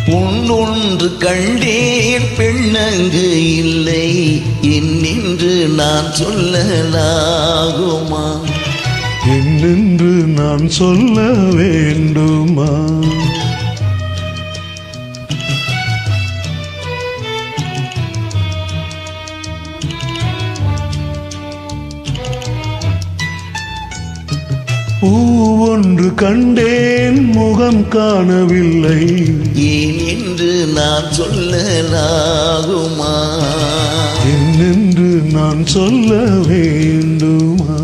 பொன்னொன்று கண்டேன் பெண்ணங்கு இல்லை என்னென்று நான் சொல்லலாகுமா? என்னென்று நான் சொல்ல வேண்டுமா? பூவொன்று கண்டேன் முகம் காணவில்லை ஏன் என்று நான் சொல்லலாகுமா? என்னென்று நான் சொல்ல வேண்டுமா?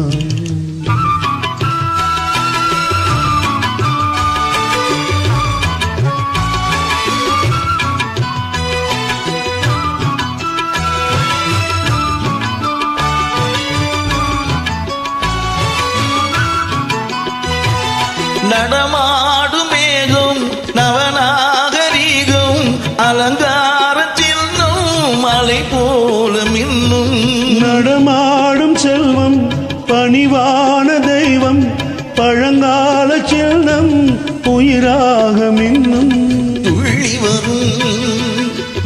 நடமாடும் மேகம் நவநாகரீகம் அலங்கார சின்னம் மலை போல மின்னும். நடமாடும் செல்வம் பணிவான தெய்வம் பழங்கால செல்வம் உயிராக மின்னும். துள்ளி வரும்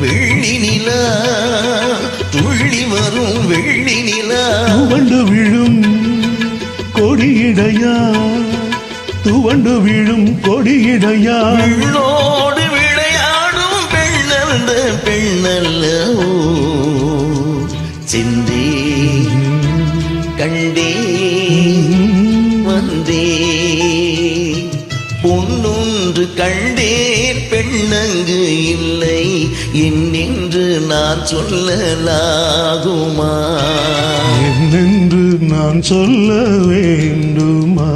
வெள்ளி நிலா துள்ளி வரும் வெள்ளி நிலா துவண்டு விழும் கொடியிடையா துவண்டு விழும் கொடியிடையா உள்ளோடு விளையாடும் பெண்ணல்ல பெண்ணல்லவோ சென்றே கண்டே வந்தே பொன்னொன்று கண்டேன் பெண்ணங்கு இல்லை என்னென்று நான் சொல்லலாகுமா? என்னென்று நான் சொல்ல வேண்டுமா?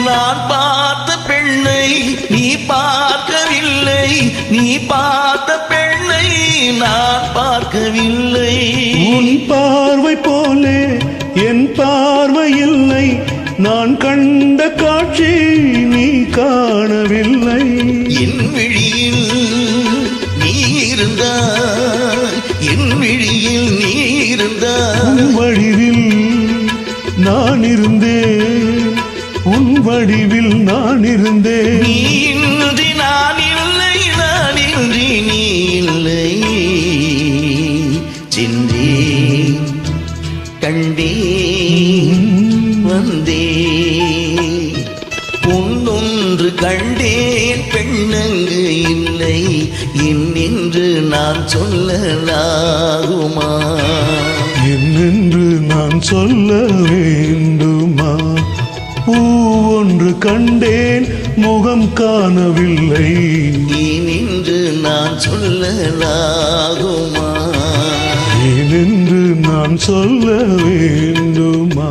நான் பார்த்த பெண்ணை நீ பார்க்கவில்லை நீ பார்த்த பெண்ணை நான் பார்க்கவில்லை. உன் பார்வை போலே என் பார்வை இல்லை நான் கண்ட காட்சி நீ காணவில்லை. என் விழியில் நீ இருந்தாய் என் விழியில் நீ இருந்தாய் உன் வடிவில் நான் இருந்தேன் உன் வடிவில் நான் இருந்தேன். நீ இன்றி நான் இல்லை நான் இன்றி நீ இல்லை சென்றே கண்டே வந்தே பொன்னொன்று கண்டேன் பெண்ணங்கு இல்லை என்னென்று நான் சொல்லலாகுமா? என்னென்று நான் சொல்ல வேண்டுமா? பூவொன்று கண்டேன் முகம் காணவில்லை ஏனென்று நான் சொல்லலாகுமா? ஏனென்று நான் சொல்ல வேண்டுமா?